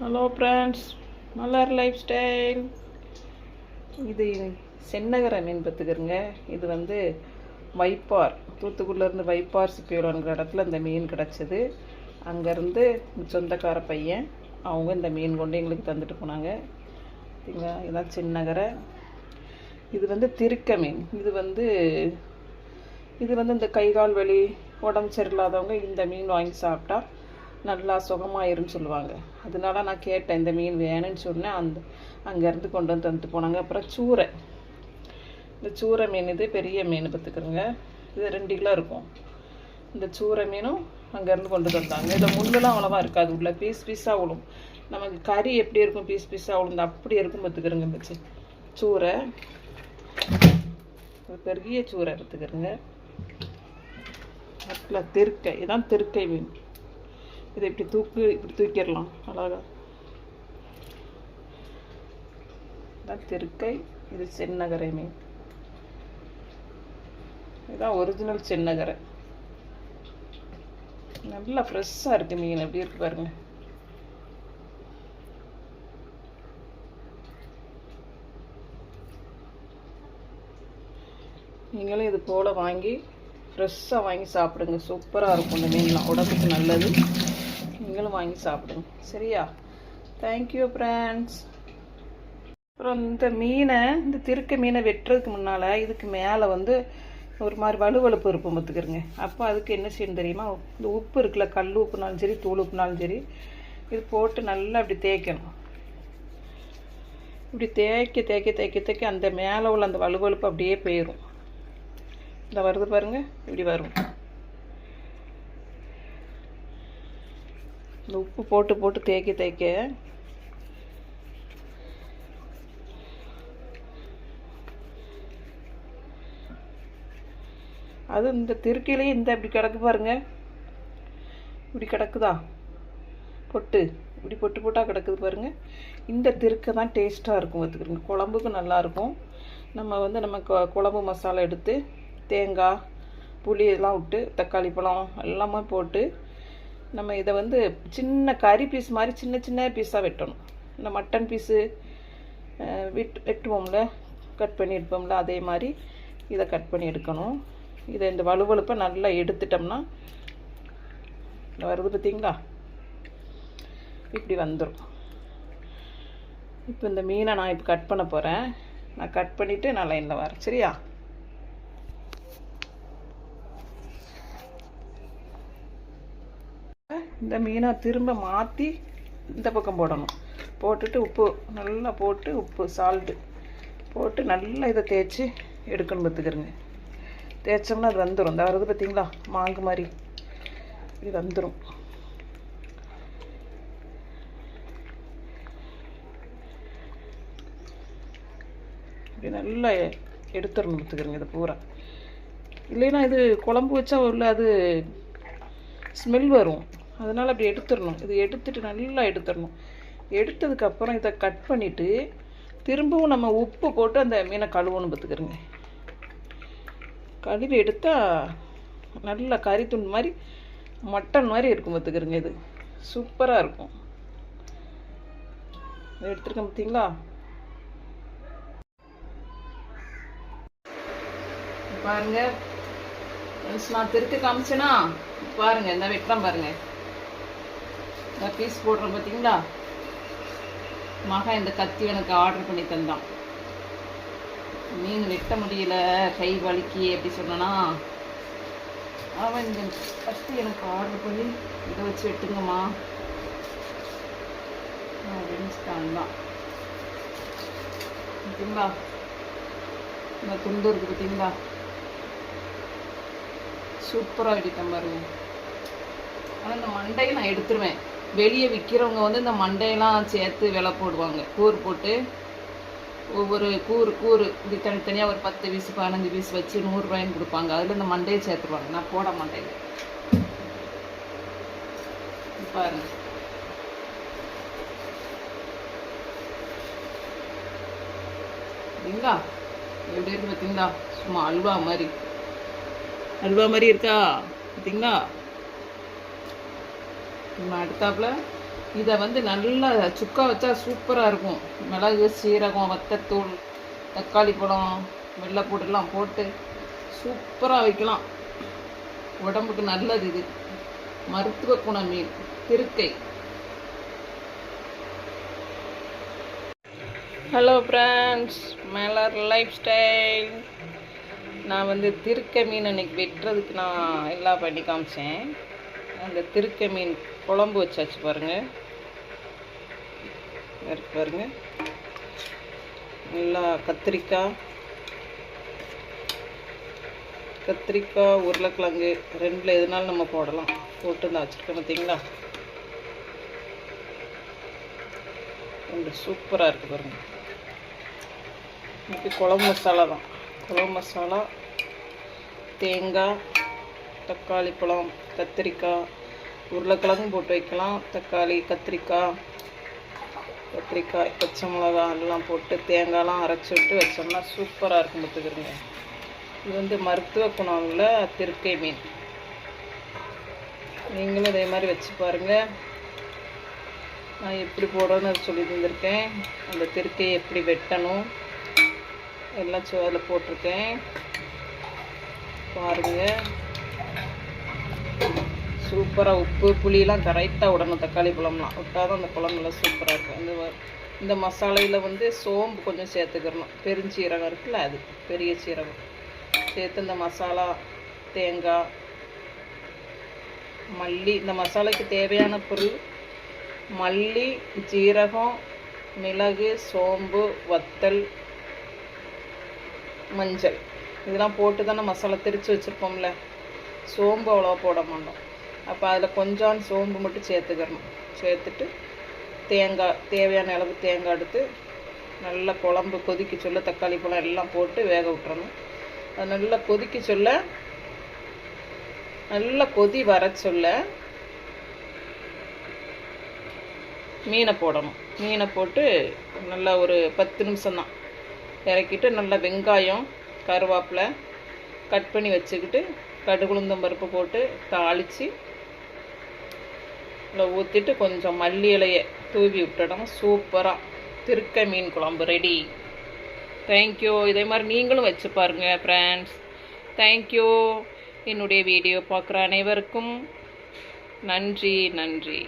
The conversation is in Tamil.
ஹலோ ஃப்ரெண்ட்ஸ், மலர் லைஃப் ஸ்டைல். இது சென்னகரை மீன் பார்த்துக்கிறங்க. இது வந்து வைப்பார், தூத்துக்குடியிலேருந்து வைப்பார் சிப்பியோடங்கிற இடத்துல இந்த மீன் கிடச்சிது. அங்கேருந்து சொந்தக்கார பையன் அவங்க இந்த மீன் கொண்டு எங்களுக்கு தந்துட்டு போனாங்க. சரிங்களா, இதுதான் சென்னகரை. இது வந்து திருக்க மீன். இது வந்து இந்த கை கால் வலி உடம்பு சரியில்லாதவங்க இந்த மீன் வாங்கி சாப்பிட்டா நல்லா சுகமாயிருன்னு சொல்லுவாங்க. அதனால நான் கேட்டேன், இந்த மீன் வேணும்னு சொன்னேன். அங்கேருந்து கொண்டு வந்து தந்துட்டு போனாங்க. அப்புறம் சூரை, இந்த சூரை மீன் இது பெரிய மீன் பார்த்துக்கிறோங்க. இது 2 கிலோ இருக்கும். இந்த சூரை மீனும் அங்கேருந்து கொண்டு தந்தாங்க. இதில் முள்ளெல்லாம் அவ்வளோவா இருக்காது, உள்ள பீஸ் பீஸாக விழும். நமக்கு கறி எப்படி இருக்கும், பீஸ் பீஸாக விழுந்து அப்படி இருக்கும் பார்த்துக்கிறோங்க. வச்சு சூரை, பெரிய சூரை பார்த்துக்கிறோங்க. அதில் திருக்கை, இதுதான் திருக்கை மீன். இதை இப்படி தூக்கிடலாம் அழகா. இதான் திருக்கை, இது சென்னகரை மீன். இதுதான் ஒரிஜினல் சென்னகரை. நல்லா ஃப்ரெஷ்ஷாக இருக்குது மீன். எப்படி இருக்கு பாருங்க. நீங்களும் இது போல் வாங்கி ஃப்ரெஷ்ஷாக வாங்கி சாப்பிடுங்க. சூப்பராக இருக்கும் இந்த மீன்லாம், உடம்புக்கு நல்லது. நீங்களும் வாங்கி சாப்பிடுங்க, சரியா? Thank you friends. அப்புறம் இந்த திருக்க மீனை வெட்டுறதுக்கு முன்னால் இதுக்கு மேலே வந்து ஒரு மாதிரி வலுவழுப்பு இருப்போம் பார்த்துக்கிறங்க. அப்போ அதுக்கு என்ன செய்யணும் தெரியுமா? இந்த உப்பு இருக்குல்ல, கல் உப்புனாலும் சரி தூள் உப்புனாலும் சரி, இது போட்டு நல்லா இப்படி தேய்க்கணும். இப்படி தேய்க்க அந்த மேலே உள்ள அந்த வலுவழுப்பு அப்படியே போயிடும். இந்த வருது பாருங்க, இப்படி வரும். இந்த உப்பு போட்டு தேய்க்க அது இந்த திருக்கையிலேயே இப்படி கிடக்கு பாருங்க. இப்படி கிடக்குதா பொட்டு, இப்படி பொட்டாக கிடக்குது பாருங்க. இந்த திருக்கை தான் டேஸ்ட்டாக இருக்கும் பார்த்துக்கிறோங்க. குழம்புக்கும் நல்லாயிருக்கும். நம்ம குழம்பு மசாலா எடுத்து தேங்காய் புளி எல்லாம் விட்டு தக்காளி பழம் எல்லாமே போட்டு நம்ம இதை வந்து சின்ன கறி பீஸ் மாதிரி சின்ன பீஸாக வெட்டணும். இந்த மட்டன் பீஸு வெட்டுவோம்ல, கட் பண்ணி எடுப்போம்ல, அதே மாதிரி இதை கட் பண்ணி எடுக்கணும். இதை இந்த வலுவழுப்பை நல்லா எடுத்துட்டோம்னா வருது பார்த்தீங்களா, இப்படி வந்துடும். இப்போ இந்த மீனை நான் இப்போ கட் பண்ண போகிறேன். நான் கட் பண்ணிவிட்டு நான் லைனில் வரேன், சரியா? இந்த மீனை திரும்ப மாற்றி இந்த பக்கம் போடணும். போட்டுட்டு உப்பு நல்லா போட்டு, உப்பு சால்ட்டு போட்டு நல்லா இதை தேய்ச்சி எடுக்கணும் பார்த்துக்கிறங்க. தேய்ச்சோம்னா அது வந்துடும். இந்த வருது பார்த்தீங்களா, மாங்கு மாதிரி இது வந்துடும். இப்படி நல்லா எடுத்துடணும் பார்த்துக்கிறங்க இதை பூரா. இல்லைன்னா இது குழம்பு வச்சா உள்ள அது ஸ்மெல் வரும். அதனால் அப்படி எடுத்துடணும். இது எடுத்துட்டு நல்லா எடுத்துடணும். எடுத்ததுக்கப்புறம் இதை கட் பண்ணிவிட்டு திரும்பவும் நம்ம உப்பு போட்டு அந்த மீனை கழுவணும் பார்த்துக்கிறோங்க. கழுவி எடுத்தால் நல்லா கறி துண்டு மாதிரி மட்டன் மாதிரி இருக்கும் பார்த்துக்கிறோங்க. இது சூப்பராக இருக்கும். எடுத்துருக்கேன் பார்த்தீங்களா. பாருங்க, நான் திருக்க காமிச்சேன்னா பாருங்க, இந்த வெட்டலாம் பாருங்க. இந்த பீஸ் போடுறோம் பார்த்தீங்களா. மகன் இந்த கத்தி எனக்கு ஆர்டர் பண்ணி தந்தான். மீன் வெட்ட முடியல, கை வலிக்கி எப்படி சொன்னா, அவன் இந்த கத்தி எனக்கு ஆர்டர் பண்ணி இதை வச்சு வெட்டுங்கம்மா அப்படின்னு தான். பார்த்தீங்களா, இந்த துண்டு இருக்கு பார்த்தீங்களா, சூப்பராக வெட்டிட்டேன் பாருங்க. ஆனால் இந்த மண்டையை நான் எடுத்துருவேன். வெளியே விற்கிறவங்க வந்து இந்த மண்டையெல்லாம் சேர்த்து விலை போடுவாங்க. கூறு போட்டு ஒவ்வொரு கூறு இப்படி தனித்தனியாக ஒரு 10 பீஸ் 15 பீஸ் வச்சு 100 ரூபாய்ன்னு கொடுப்பாங்க. அதில் இந்த மண்டையை சேர்த்துருவாங்க. நான் போட மாட்டேன். பாருங்க, சரிங்களா, எப்படி இருக்கு பார்த்தீங்களா? சும்மா அல்வா மாதிரி இருக்கா பார்த்தீங்களா? நம்ம அடுத்தாப்புல இதை வந்து நல்லா சுக்கா வச்சா சூப்பராக இருக்கும். மிளகு, சீரகம், வத்தத்தூள், தக்காளி பழம், வெள்ளைப்பூடெல்லாம் போட்டு சூப்பராக வைக்கலாம். உடம்புக்கு நல்லது. இது மருத்துவ குண மீன் திருக்கை. ஹலோ ஃப்ரெண்ட்ஸ், மலர் லைஃப் ஸ்டைல். நான் வந்து திருக்கை மீன் அன்றைக்கி வெட்டுறதுக்கு நான் எல்லாம் பண்ணி காமிச்சேன். அந்த திருக்கை மீன் குழம்பு வச்சாச்சு பாருங்கள். பாருங்கள், நல்லா கத்திரிக்காய், உருளைக்கிழங்கு ரெண்டில் எதுனாலும் நம்ம போடலாம். போட்டு தான் வச்சுருக்கேன் பார்த்தீங்களா. ரொம்ப சூப்பராக இருக்குது பாருங்கள். இன்னைக்கு குழம்பு மசாலா தான். குழம்பு மசாலா, தேங்காய், தக்காளி பழம், கத்திரிக்காய், உருளைக்கிழங்கும் போட்டு வைக்கலாம். தக்காளி, கத்திரிக்காய், பச்சை மிளகாய் எல்லாம் போட்டு தேங்காயெலாம் அரைச்சி விட்டு வச்சோம்னா சூப்பராக இருக்கும் பார்த்துக்கிறோங்க. இது வந்து மருத்துவ குணம்ல திருக்கை மீன். நீங்களும் இதே மாதிரி வச்சு பாருங்கள். நான் எப்படி போடுறேன்னு சொல்லி தந்திருக்கேன். அந்த திருக்கையை எப்படி வெட்டணும் எல்லாம் அதில் போட்டிருக்கேன் பாருங்கள். சூப்பராக உப்பு புளியெலாம் கரெக்டாக விடணும். தக்காளி பழம்லாம் விட்டால் தான் அந்த குழம்புலாம் சூப்பராக இருக்கும். இந்த மசாலையில் வந்து சோம்பு கொஞ்சம் சேர்த்துக்கிறணும். பெருஞ்சீரகம் இருக்குல்ல, அது பெரிய சீரகம் சேர்த்து இந்த மசாலா, தேங்காய், மல்லி, இந்த மசாலாக்கு தேவையான பொருள் மல்லி, ஜீரகம், மிளகு, சோம்பு, வத்தல், மஞ்சள் இதெல்லாம் போட்டு தானே மசாலா திரித்து வச்சுருப்போம்ல. சோம்பு அவ்வளோவா போட மாட்டோம். அப்போ அதில் கொஞ்சம் சோம்பு மட்டும் சேர்த்துக்கிறணும். சேர்த்துட்டு தேங்காய், தேவையான அளவு தேங்காய் எடுத்து நல்லா குழம்பு கொதிக்க சொல்ல தக்காளி பழம் எல்லாம் போட்டு வேக விட்டுறணும். அது நல்லா கொதிக்க சொல்ல, நல்லா கொதி வர சொல்ல மீனை போடணும். மீனை போட்டு நல்லா ஒரு 10 நிமிஷம் தான் இறக்கிட்டு நல்லா வெங்காயம், கருவேப்பிலை கட் பண்ணி வச்சுக்கிட்டு கடுகு, உளுந்தம் பருப்பு போட்டு தாளித்து இல்லை ஊற்றிட்டு கொஞ்சம் மல்லி இலையை தூவி விட்டுடும். சூப்பராக திருக்கை மீன் குழம்பு ரெடி. தேங்க்யூ. இதே மாதிரி நீங்களும் வச்சு பாருங்கள் ஃப்ரெண்ட்ஸ். தேங்க்யூ. என்னுடைய வீடியோ பார்க்குற அனைவருக்கும் நன்றி.